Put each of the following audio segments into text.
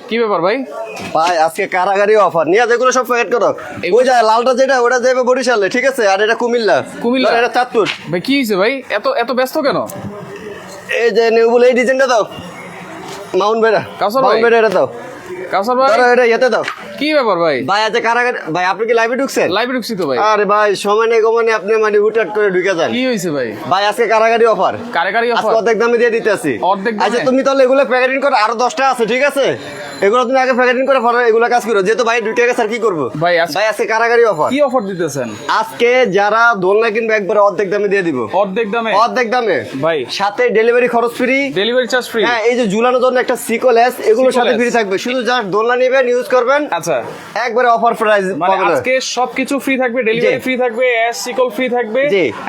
কি ব্যাপার ভাই? ভাই আজকে কারাগারি অফার নিয়ে যেগুলো সব প্যাকেট করো। ওই যায় লালটা যেটা ওটা যাবে বরিশালে, ঠিক আছে? আর এটা কুমিল্লা। কুমিল্লা এটা চাঁদপুর। ভাই কি হয়েছে ভাই, এত এত ব্যস্ত কেন? এই যে নিউ বলে এই ডিজাইনটা দাও, মাউন্ট বেড়া। মাউন্ট বেড়া এটা দাও। কাউসার ভাই ধরো এটা ইয়েতে দাও। কি ব্যাপার ভাই? ভাই আজকে কারাগারি। ভাই আপনি কি লাইভে ঢুকছেন? লাইভে ঢুকছি তো ভাই। আরে ভাই সময় নেই গমনে আপনি মানে হুটহাট করে ঢুকে যান। কি হয়েছে ভাই? ভাই আজকে কারাগারি অফার। কারাগারি অফার আজকে অর্ধেক দামে দিয়ে দিতেছি। অর্ধেক দামে? আচ্ছা তুমি তাহলে এগুলো প্যাকেটিং করো, আরো 10টা আছে, ঠিক আছে? এগুলো তুমি আগে প্যাকেটিং করে পরে এগুলো কাজ করো, যেহেতু ভাই ঢুকে গেছে আর কি করবো। ভাই ভাই আজকে কারাগারি অফার। কি অফার দিতেছেন আজকে? যারা দোলনা কিনবে একবারে অর্ধেক দামে দিয়ে দিব। অর্ধেক দামে? অর্ধেক দামে ভাই। সাথে ডেলিভারি খরচ ফ্রি, ডেলিভারি চার্জ ফ্রি। হ্যাঁ এই যে ঝুলানোর জন্য একটা সিকোলেস, এগুলো সাথে ফ্রি থাকবে। শুধু জাস্ট দোলনা নেবেন, ইউজ করবেন, আচ্ছা একবারে অফার প্রাইস মানে পাবেন। আজকে সবকিছু ফ্রি থাকবে, ডেলিভারি ফ্রি থাকবে, সিকল ফ্রি থাকবে,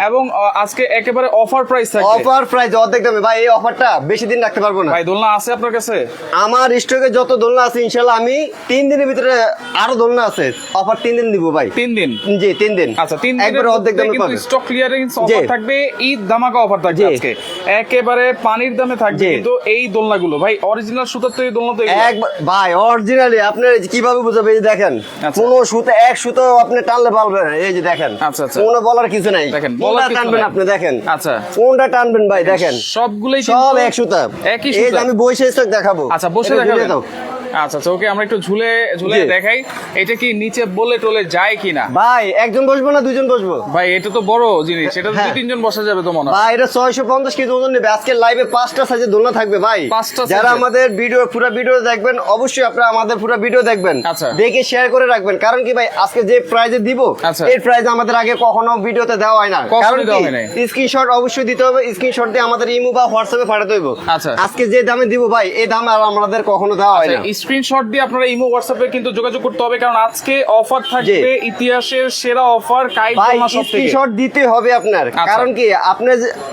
এবং আজকে একেবারে অফার প্রাইস থাকবে। অফার প্রাইস অর্ধেক দামে। ভাই এই অফারটা বেশি দিন রাখতে পারবো না। ভাই দোলনা আছে আপনার কাছে? আমার স্টকে যত দোলনা আছে ইনশাআল্লাহ আমি 3 দিনের ভিতরে, আরো দোলনা আছে, অফার 3 দিন দিব ভাই। 3 দিন? জি 3 দিন। আচ্ছা 3 দিন একবারে অর্ধেক দামে পাবেন। স্টক ক্লিয়ারিংস অফার থাকবে, ঈদ ধামাকা অফার থাকবে আজকে একেবারে পানির দামে থাকবে। কিন্তু এই দোলনাগুলো ভাই অরিজিনাল সুতার তৈরি দোলনা তো একবার ভাই অরিজিনালি আপনি কিভাবে বুঝাবে? এই যে দেখেন কোন সুতো এক সুতো আপনি টানলে পারবেন। এই যে দেখেন, আচ্ছা আচ্ছা কোনো বলার কিছু নাই। দেখেন কোনটা টানবেন আপনি দেখেন। আচ্ছা কোনটা টানবেন ভাই দেখেন, সবগুলোই সব এক সুতা। একই এই যে সুতা। আমি বসে স্টক দেখাবো। আচ্ছা বসে দেখাবেন। আচ্ছা আচ্ছা ওকে, আমরা একটু ঝুলে ঝুলে দেখাই। এটা কি নিচে বলে টলে যায় কিনা? ভাই একজন বসবো না দুইজন বসবো? ভাই এটা তো বড় জিনিস, এটা তো 2-3 জন বসা যাবে তো মনে হয়। ভাই এটা 650 কেজি ওজন নেবে। আজকে লাইভে 5টা সাইজের দোলনা থাকবে ভাই। যারা আমাদের ভিডিও পুরো ভিডিও দেখবেন, অবশ্যই আপনারা আমাদের পুরো ভিডিও দেখবেন, দেখে শেয়ার করে রাখবেন। কারণ কি ভাই আজকে যে প্রাইজে দিব এই প্রাইজ আমাদের আগে কখনো ভিডিওতে দেওয়া হয় না। কারণ কি স্ক্রিনশট অবশ্যই দিতে হবে, স্ক্রিনশট দিয়ে আমাদের ইমো বা হোয়াটসঅ্যাপে পাঠাতে হবে। আজকে যে দামে দিব ভাই এই দামে আর আমাদের কখনো দেওয়া হয় না। স্ক্রিনশট দিয়ে আপনারা ইমো হোয়াটসঅ্যাপে কিন্তু যোগাযোগ করতে হবে, কারণ আজকে অফার থাকবে ইতিহাসের সেরা অফার। কাইট দোলনা সব থেকে স্ক্রিনশট দিতে হবে আপনার। কারণ কি আপনি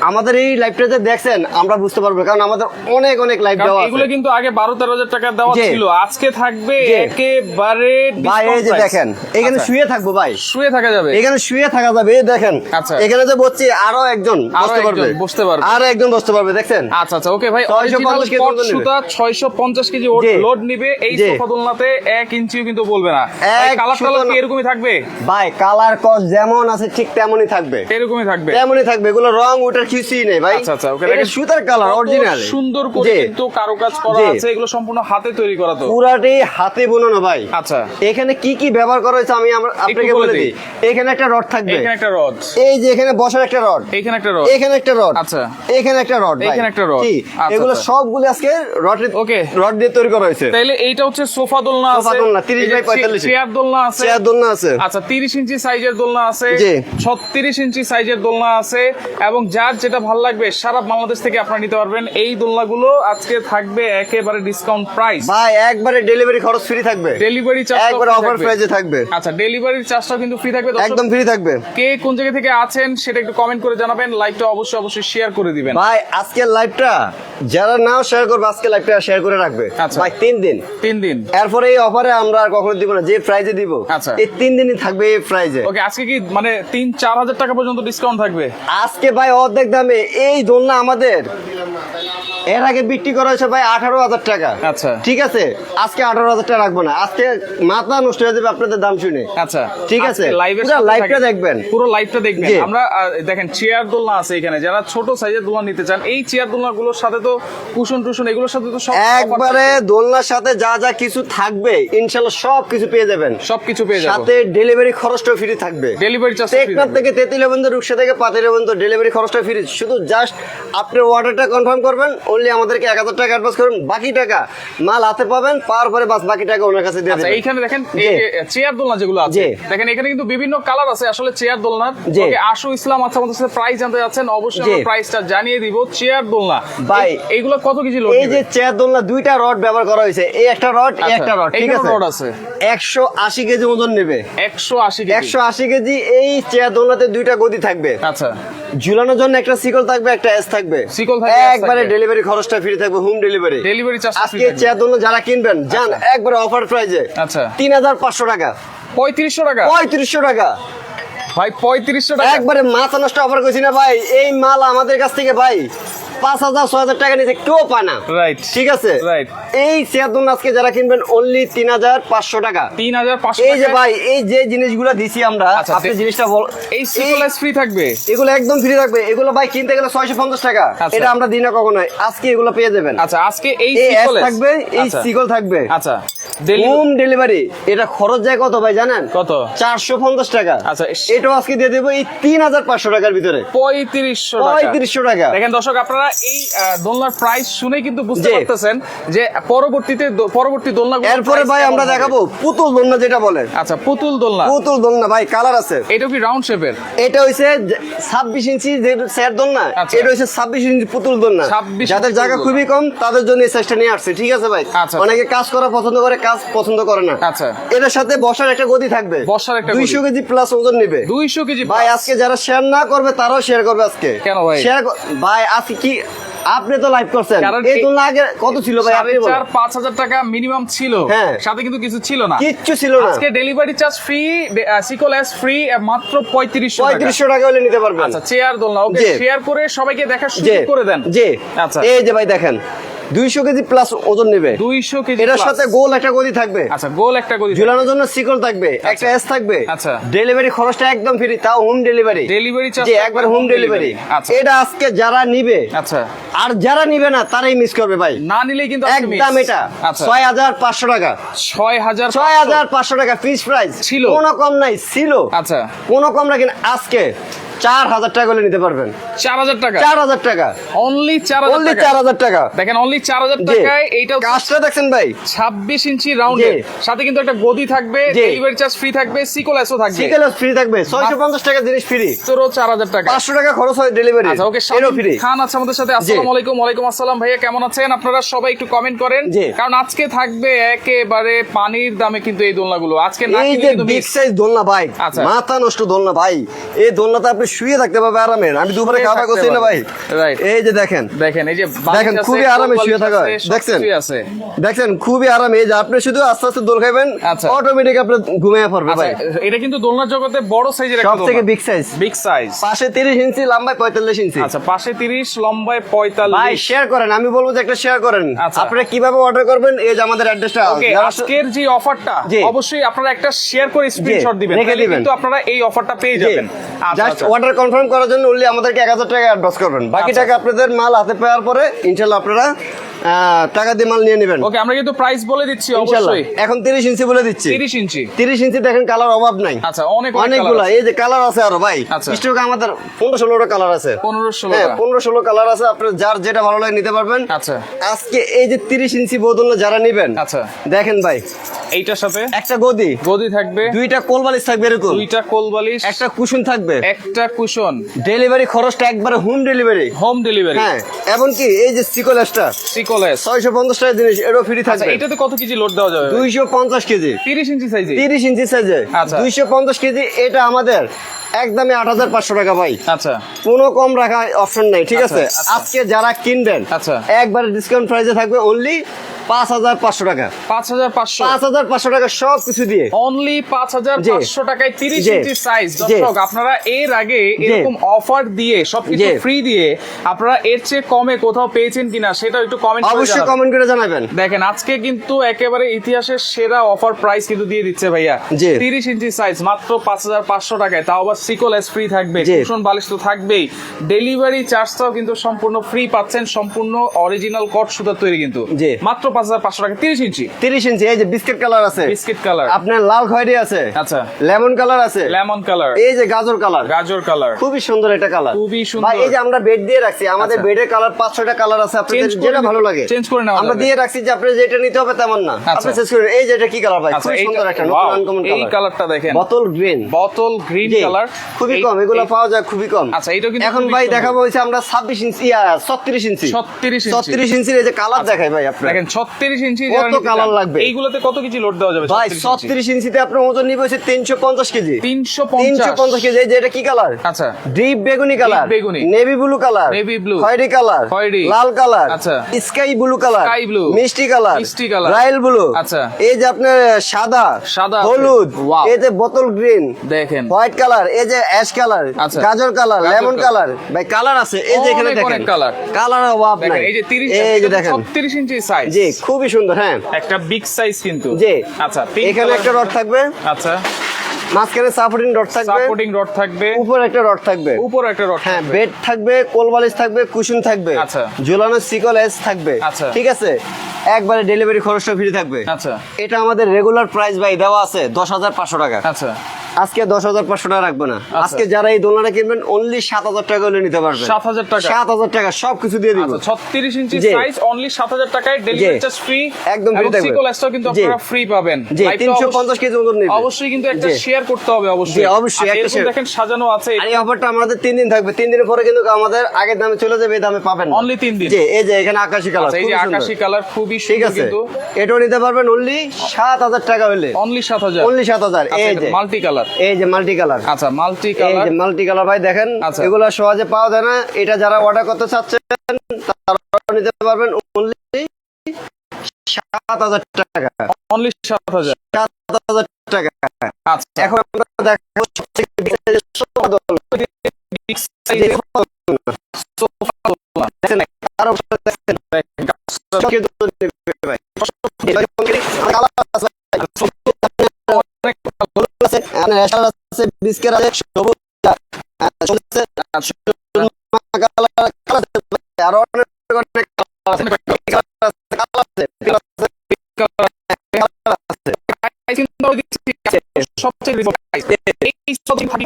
আমাদের এই লাইভটাতে দেখছেন আমরা বুঝতে পারবো, কারণ আমাদের অনেক অনেক লাইভ দেওয়া আছে। এগুলো কিন্তু আগে 12-13 হাজার টাকা দেওয়া ছিল, আজকে থাকবে একেবারে ভাই। এই যে দেখেন এখানে শুয়ে থাকবো ভাই, শুয়ে থাকা যাবে, এখানে শুয়ে থাকা যাবে। এই দেখেন এখানে যে বসছি আরো একজন বসতে পারবে, আরো একজন বসতে পারবে, দেখছেন? আচ্ছা আচ্ছা ওকে ভাই, 650 কেজি সুতা 650 কেজি লোড নিবে এই সোফা দোলনাতে, 1 ইঞ্চিও কিন্তু বলবে না। কালার কি এরকমই থাকবে? ভাই কালার কস যেমন আছে ঠিক তেমনই থাকবে, এরকমই থাকবে, তেমনই থাকবে। এগুলো রং ওটার কিছুই নেই ভাই। আচ্ছা আচ্ছা ওকে, এটা সুতার কালার অরিজিনাল, সুন্দর করে কিন্তু কারুকাজ করা আছে। এগুলো সম্পূর্ণ হাতে তৈরি করা, তো পুরাটাই হাতে বোনানো ভাই। আচ্ছা এখানে কি কি ব্যবহার করা হয়েছে আমি আপনাকে বলে দিই। এখানে একটা রড থাকবে, এখানে একটা রড, এই যে এখানে বসার একটা রড, এখানে একটা রড, এখানে একটা রড, আচ্ছা এখানে একটা রড, এখানে একটা রড। এগুলো সবগুলো আজকে রড দিয়ে তৈরি করা হয়েছে। তাইলে এইটা হচ্ছে সোফা দোলনা আছে, 30 বাই 45, চেয়ার দোলনা আছে, চেয়ার দোলনা আছে। আচ্ছা 30 ইঞ্চি সাইজের দোলনা আছে, 36 ইঞ্চি সাইজের দোলনা আছে, এবং যার যেটা ভালো লাগবে সারা বাংলাদেশ থেকে আপনারা নিতে পারবেন। এই দোলনাগুলো আজকে থাকবে একেবারে ডিসকাউন্ট প্রাইস ভাই, একবারে ডেলিভারি খরচ ফ্রি থাকবে, ডেলিভারি চার্জ একবারে অফার প্রাইসে থাকবে। আচ্ছা ডেলিভারির চার্জটাও কিন্তু ফ্রি থাকবে, একদম ফ্রি থাকবে। কে কোন জায়গা থেকে আছেন সেটা একটু কমেন্ট করে জানাবেন, লাইভটা অবশ্যই অবশ্যই শেয়ার করে দিবেন। ভাই আজকের লাইভটা যারা নাও শেয়ার করবে, আজকে লাইভটা শেয়ার করে রাখবে ভাই। 3 দিন এরপরে এই অফারে আমরা আর কখনো দিব না, যে প্রাইজে দিব এই 3 দিনই থাকবে এই প্রাইজে। ওকে, আজকে কি মানে 3-4 হাজার টাকা পর্যন্ত ডিসকাউন্ট থাকবে আজকে ভাই অর্ধেক দামে। এই দোলনা আমাদের এর আগে বিক্রি করা হয়েছে ভাই 18,000 টাকা। আচ্ছা ঠিক আছে, আজকে 18,000 টাকা রাখবো না, আজকে মাথা নষ্ট হয়ে যাবে আপনাদের দাম শুনে। আচ্ছা ঠিক আছে, পুরো লাইভটা দেখবেন, পুরো লাইভটা দেখবেন। আমরা দেখেন চেয়ার দোলনা আছে এখানে, যারা ছোট সাইজের দোলনা নিতে চান এই চেয়ার দোলনাগুলোর সাথে তো কুশন টুশন এগুলোর সাথে তো সব একবারে দোলনার সাথে যা যা কিছু থাকবে ইনশাআল্লাহ সব কিছু পেয়ে যাবেন, সবকিছু পেয়ে যাবেন। সাথে ডেলিভারি খরচটাও ফ্রি থাকবে, ডেলিভারি চার্জ টেকনাফ থেকে তেতুলিয়া পর্যন্ত, রূপসা থেকে পাতিলা পর্যন্ত ডেলিভারি খরচটা ফ্রি। শুধু জাস্ট আপনি অর্ডারটা কনফার্ম করবেন, অনলি আমাদেরকে 1000 টাকা অ্যাডভান্স করবেন, বাকি টাকা মাল হাতে পাবেন, পাওয়ার পরে বাস বাকি টাকা ওনার কাছে দিয়ে দেবেন। এইখানে দেখেন চেয়ার দোলনা যেগুলো আছে, দেখেন এখানে কিন্তু বিভিন্ন কালার আছে আসলে চেয়ার দোলনার। ওকে, আশু ইসলাম আছে আমাদের সাথে প্রাইস জানতে যাচ্ছেন, অবশ্যই আমরা প্রাইসটা জানিয়ে দিব। চেয়ার দোলনা ভাই এইগুলো কত কেজি লোড? এই যে চেয়ার দোলনা দুইটা রড ব্যবহার করা হয়েছে, এই একটা রড, এই একটা রড, ঠিক আছে? রড আছে 180 কেজি ওজন নেবে, 180 কেজি। এই চেয়ার দোলনাতে দুইটা গদি থাকবে। আচ্ছা, ঝুলানোর জন্য একটা সিকল থাকবে, একটা এস থাকবে, একবারে ডেলিভারি খরচটা ফ্রি থাকবে, হোম ডেলিভারি। আজকে চেয়ার দোলনা যারা কিনবেন জান একবারে অফার প্রাইজে। আচ্ছা 3500 টাকা, 3500 টাকা, 3500 টাকা ভাই, 3500 টাকা একবারে মাথা নষ্ট অফার করছি না ভাই। এই মাল আমাদের কাছ থেকে ভাই 5,000 6,000 টাকা নিচে কেউ পায় না। রাইট, ঠিক আছে। রাইট। এই চেয়ার দোলনা আজকে যারা কিনবেন অনলি 3,500 টাকা। 3,500 এই যে ভাই এই যে জিনিসগুলো দিছি আমরা, আপনি জিনিসটা এই সিকোলেস ফ্রি থাকবে, এগুলো একদম ফ্রি থাকবে। এগুলো ভাই কিনতে গেলে 650 টাকা, এটা আমরা দিই না কখনো। আজকে এগুলো পেয়ে যাবেন। আচ্ছা, আজকে এই সিকোলেস থাকবে, এই সিকল থাকবে। আচ্ছা, হোম ডেলিভারি। এটা খরচ যায় কত ভাই জানেন? কত? 450 টাকা। আচ্ছা, এটাও আজকে দিয়ে দেবো এই 3,500 টাকার ভিতরে, 3500 টাকা। দেখেন দর্শক, আপনারা এই দোলনার প্রাইস শুনে কিন্তু বুঝতে পারতেছেন যে পরবর্তী দোলনাগুলো। এরপরে ভাই আমরা দেখাবো পুতুল দোলনা যেটা বলে। আচ্ছা, পুতুল দোলনা। পুতুল দোলনা ভাই কালার আছে। এটা কি রাউন্ড শেপের? এটা হইছে 26 ইঞ্চি যে চেয়ার দোলনা, এটা হইছে 26 ইঞ্চি পুতুল দোলনা। যাদের জায়গা খুবই কম তাদের জন্য এই সাইজটা নিয়ে আসছে। ঠিক আছে ভাই। অনেকে কাজ করা পছন্দ করে, কাজ পছন্দ করে না। আচ্ছা, এটার সাথে বসার একটা গদি থাকবে, 200 কেজি প্লাস ওজন নেবে। 200 কেজি ভাই আজকে যারা শেয়ার না করবে তারাও শেয়ার করবে আজকে। কেন ভাই? শেয়ার ভাই আজকে কি আপনি তো লাইভ করছেন, এই দোলনা আগে কত ছিল ভাই? আপনি বলেন। 4,000-5,000 টাকা মিনিমাম ছিল, সাথে কিন্তু কিছু ছিল না, কিচ্ছু ছিল না। আজকে ডেলিভারি চার্জ ফ্রি, সিকোলেস ফ্রি, মাত্র 3500 টাকা হলে নিতে পারবেন। আচ্ছা, চেয়ার দোলনা। ওকে, শেয়ার করে সবাইকে দেখার সুযোগ করে দেন। জি। আচ্ছা, এই যে ভাই দেখেন 200 কেজি প্লাস ওজন নেবে। 200 কেজি। এটার সাথে গোল একটা গদি থাকবে। আচ্ছা, গোল একটা গদি ঝুলানোর জন্য সিকল থাকবে, একটা এস থাকবে। আচ্ছা, ডেলিভারি খরচটা একদম ফ্রি, তাও হোম ডেলিভারি। ডেলিভারি চার্জ জি, একবার হোম ডেলিভারি। আচ্ছা, এটা আজকে যারা নিবে, আচ্ছা, আর যারা নিবে না তারাই মিস করবে ভাই। না নিলেই কিন্তু একদম এটা 6,500 টাকা। 6,500 টাকা ফিক্স প্রাইস ছিল, কোনো কম নাই ছিল। আচ্ছা, কোনো কম রাখেন। আজকে 4,000 টাকা হলে নিতে পারবেন। 4,000 টাকা, 4,000 টাকা, অনলি 4,000 টাকা। দেখেন, অনলি 4,000 টাকায় এইটা কাজটা দেখছেন ভাই, 26 ইঞ্চি রাউন্ডের সাথে কিন্তু একটা গদি থাকবে, ডেলিভারি চার্জ ফ্রি থাকবে, সিকোলেসও থাকবে। সিকোলেস ফ্রি থাকবে, 650 টাকা জিনিস ফ্রি, তোরও 4,000 টাকা, 500 টাকা খরচ হয় ডেলিভারি। আচ্ছা, ওকে, এরও ফ্রি। খান আছে আমাদের সাথে। আসসালামু আলাইকুম। ওয়ালাইকুম আসসালাম ভাইয়া, কেমন আছেন? আপনারা সবাই একটু কমেন্ট করেন, কারণ আজকে থাকবে একেবারে পানির দামে কিন্তু এই দোলনাগুলো। আজকে না এই যে বিগ সাইজ দোলনা ভাই, মাথা নষ্ট দোলনা ভাই। এই দোলনাতে আপনি শুয়ে থাকতে পারবেন আরামে। আমি দুপুরে খাওয়া করছি না ভাই। এই যে দেখেন, এই যে দেখেন খুবই আরামে শুয়ে থাকা। দেখছেন খুবই আরামে। এই যে আপনি শুধু আস্তে আস্তে দোল খাবেন, অটোমেটিক আপনি ঘুমিয়ে পড়বে ভাই। এটা কিন্তু দোলনার জগতে বড় সাইজের একটা দোলনা, সবথেকে বিগ সাইজ। বিগ সাইজ, পাশে 30 ইঞ্চি, লম্বায় 45 ইঞ্চি। আচ্ছা, পাশে 30, লম্বায় 45। ভাই শেয়ার করেন, আমি বলবো যে একটা শেয়ার করেন। আপনারা কিভাবে অর্ডার করবেন, এই যে আমাদের অ্যাড্রেসটা। আজকের যে অফারটা, অবশ্যই আপনারা একটা শেয়ার করে স্ক্রিনশট দিবেন, কিন্তু আপনারা এই অফারটা পেয়ে যাবেন। জাস্ট অর্ডার কনফার্ম করার জন্য only আমাদেরকে 1,000 টাকা অ্যাডভান্স করবেন। বাকি টাকা আপনাদের মাল হাতে পাওয়ার পরে ইনশাআল্লাহ আপনারা টাকা দিয়ে মাল নিয়ে নেবেন। ওকে, আমরা কিন্তু প্রাইস বলে দিচ্ছি অবশ্যই। এখন 30 ইঞ্চি বলে দিচ্ছি। 30 ইঞ্চি দেখেন, কালার অভাব নাই। আচ্ছা, অনেকগুলো। এই যে কালার আছে আরো ভাই, স্টক আমাদের 15-16টা কালার আছে। 15-16 কালার আছে। আপনার যার যেটা ভালো লাগে নিতে পারবেন। আচ্ছা, আজকে এই যে 30 ইঞ্চি বোতল যারা নেবেন, আচ্ছা দেখেন ভাই, এইটার সাথে একটা গদি থাকবে, 2টা কোলবালিশ থাকবে, এরকম 2টা কোলবালিশ, একটা কুশন থাকবে, একটা কুশন। ডেলিভারি খরচটা একবারে হোম ডেলিভারি। হ্যাঁ, এমনকি এই যে সিকোলেসটা, 650 টাকা জিনিস, এরও ফ্রি থাকবে। এটাতে কত কেজি লোড দেওয়া যাবে? 250 কেজি, 30 ইঞ্চি সাইজে। 30 ইঞ্চি সাইজে 250 কেজি। এটা আমাদের একদমই 8,500 টাকা ভাই। আচ্ছা, কোনো কম রাখা অপশন নাই। ঠিক আছে, আজকে যারা কিনবেন একবারে ডিসকাউন্ট প্রাইসে থাকবে অনলি 5,500 টাকা। 5,500 টাকা সব কিছু দিয়ে অনলি 5,500 টাকায় 30 ইঞ্চি সাইজ। দর্শক, আপনারা এর আগে এরকম অফার দিয়ে সবকিছু ফ্রি দিয়ে আপনারা এর চেয়ে কমে কোথাও পেয়েছেন কিনা সেটা একটু কমেন্ট করে অবশ্যই কমেন্ট করে জানাবেন। দেখেন, আজকে কিন্তু একেবারে ইতিহাসের সেরা অফার প্রাইস কিন্তু দিয়ে দিচ্ছে ভাইয়া। 30 ইঞ্চি সাইজ মাত্র 5,500 টাকায়, তাও আবার সিকোলেস ফ্রি থাকবে, কুশন বালিশ তো থাকবেই, ডেলিভারি চার্জটাও কিন্তু সম্পূর্ণ ফ্রি পাচ্ছেন, সম্পূর্ণ অরিজিনাল কট সুতার তৈরি কিন্তু মাত্র 5,500 টাকা। 30 ইঞ্চি। এই যে বিস্কিট কালার আছে, বিস্কিট কালার, আপনার লাল খয়েরি আছে, আচ্ছা লেমন কালার আছে, লেমন কালার, এই যে গাজর কালার, খুবই সুন্দর একটা কালার, খুবই সুন্দর ভাই। এই যে আমরা বেড দিয়ে রাখছি, আমাদের বেডের কালার 5-6টা কালার আছে, আপনাদের যেটা ভালো লাগে চেঞ্জ করে নাও। আমরা দিয়ে রাখছি যে আপনি যেটা নিতে হবে তেমন না, আপনি চেঞ্জ করে। এই যে এটা কি কালার ভাই? খুব সুন্দর একটা নতুন আনকমন কালার। এই কালারটা দেখেন, বটল গ্রিন কালার, খুবই কম, এগুলো পাওয়া যায় খুবই কম। আচ্ছা, এটা কিন্তু এখন ভাই দেখাবো হচ্ছে আমরা 26 ইঞ্চি 36 ইঞ্চি 36 ইঞ্চির এই যে কালার দেখাই ভাই। আপনারা দেখেন 36 ইঞ্চি কত কালার লাগবে? এইগুলোতে কত কেজি লোড দেওয়া যাবে ভাই 36 ইঞ্চিতে আপনার ওজন নিবে হচ্ছে 350 কেজি। 350 কেজি। এই যে এটা কি কালার? আচ্ছা, ডিপ বেগুনি কালার, বেগুনি, navy blue colour, navy blue, খয়েরি কালার, খয়েরি, লাল কালার, আচ্ছা, sky blue colour, sky blue, মিষ্টি কালার, মিষ্টি কালার, রয়্যাল ব্লু, আচ্ছা, এই যে আপনার সাদা, সাদা, হলুদ, ওয়াও, এই যে বোতল গ্রিন, দেখেন হোয়াইট কালার, এই যে অ্যাশ কালার, আচ্ছা, গাজর কালার, লেমন কালার, ভাই কালার আছে। এই যে এখানে দেখেন কালার, কালার অভাব নাই। এই যে 30, এই যে দেখেন 36 ইঞ্চি সাইজ, জি খুবই সুন্দর। হ্যাঁ, একটা বিগ সাইজ কিন্তু। জি, আচ্ছা, এখানে একটা রড থাকবে, আচ্ছা, মাঝখানে সাপোর্টিং রড থাকবে, সাপোর্টিং রড থাকবে, উপরে একটা রড থাকবে, উপরে একটা রড, হ্যাঁ, বেড থাকবে, কোলবালিশ থাকবে, কুশন থাকবে, আচ্ছা, ঝুলানো সিকল এস থাকবে, আচ্ছা, ঠিক আছে। একবারে ডেলিভারি খরচটা ফ্রি থাকবে। আচ্ছা, এটা আমাদের রেগুলার প্রাইস ভাই দেওয়া আছে 10,500 টাকা। আচ্ছা, আজকে 10,500 টাকা রাখবো না, আজকে যারা এই দোলনাটা কিনবেন অনলি 7,000 টাকা হলে নিতে পারবেন। 7,000 টাকা, 7,000 টাকা সবকিছু দিয়ে দিব। 36 ইঞ্চি সাইজ অনলি 7,000 টাকায়, ডেলিভারি চার্জ ফ্রি, একদম ফ্রি থাকবে। সিকল এসটাও কিন্তু আপনারা ফ্রি পাবেন। জি, 350 কেজি ওজন নেবে। অবশ্যই কিন্তু একটা শেয়ার করতে হবে, অবশ্যই অবশ্যই একটা শেয়ার। দেখেন সাজানো আছে। আর এই অফারটা আমাদের 3 দিন থাকবে, 3 দিনের পরে কিন্তু আমাদের আগের দামে চলে যাবে, এই দামে পাবেন অনলি 3 দিন। জি, এই যে এখানে আকাশী কালার, এই যে আকাশী কালার খুবই ঠিক সুন্দর আছে, কিন্তু এটাও নিতে পারবেন অনলি 7,000 টাকা হলে, অনলি 7,000, অনলি 7,000। এই যে মাল্টি কালার, এই যে মাল্টি কালার, আচ্ছা, মাল্টি এই কালার, যে মাল্টি কালার ভাই দেখেন, এগুলো সহজে পাওয়া যায় না। এটা যারা অর্ডার করতে চাচ্ছেন তারা নিতে পারবেন অনলি 7,000 টাকা, অনলি 7,000 টাকা। আচ্ছা, এখন আমরা দেখাবো সবথেকে বিগ সাইজের সোফা দোলনা। বিগ সাইজের সোফা দোলনা, দেখেন আরো দেখেন সবকে দোলনা নেবে ভাই। এটা কালার আছে, অনেক ভালো আছে, এখানে রেশাল আছে, বিস্কেট আছে, সবুজ চলছে, কালার কালার আর অনেক অনেক কালার আছে, কালার আছে, কিন্তু সবচেয়ে রিজনেবল প্রাইস। এই সবই ভাবি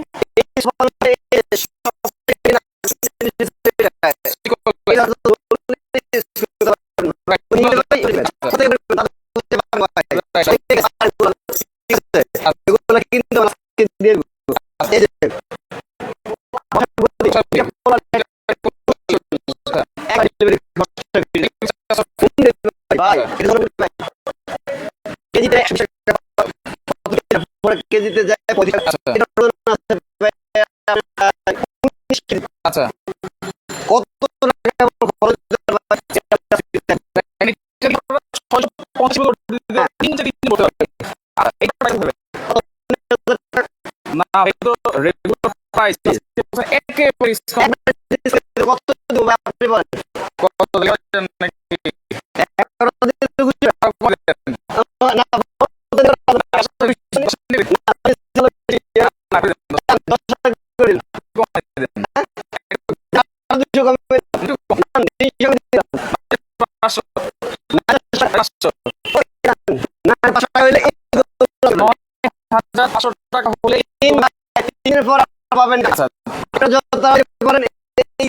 কেজিতে যায়। আচ্ছা, কত টাকা খরচ না, এটা তো রেগুলার প্রাইস, একেবারে কত দেবো আপনি বলেন? কত দিবেন নাকি? 11 দিন খুশি না, টাকা হলে দিনের পর পাবেন। আচ্ছা, যত তাড়াতাড়ি পারেন এই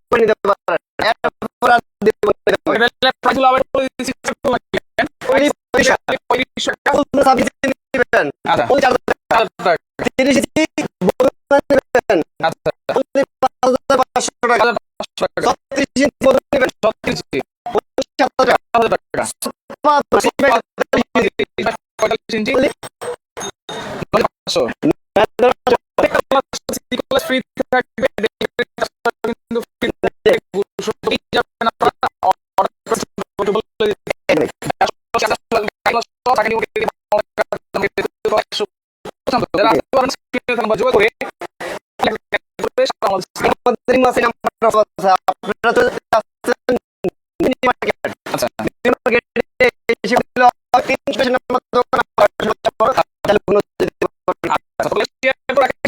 করে নিতে পারেন। এরপর আর দেব না। এটা প্রাইসগুলো আবার বলে দিচ্ছি, ওই সার্ভিস নেবেন। আচ্ছা, ওই 4,000 টাকা 30 ইঞ্চি বোতল নেবেন। আচ্ছা, 5,500 টাকা 30 ইঞ্চি বোতল নেবেন। 36 7,000 টাকা, 45 ইঞ্চি ফ্রি থাকবে, কিন্তু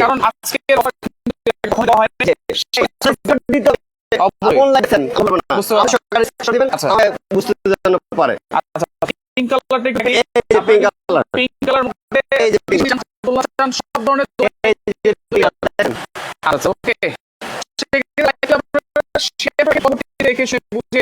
কারণ আজকে বুঝতে পারে। পিঙ্ক কালারটা পিঙ্ক কালার, পিঙ্ক কালার মধ্যে সব ধরনের আচ্ছা, ওকে, দেখে বুঝে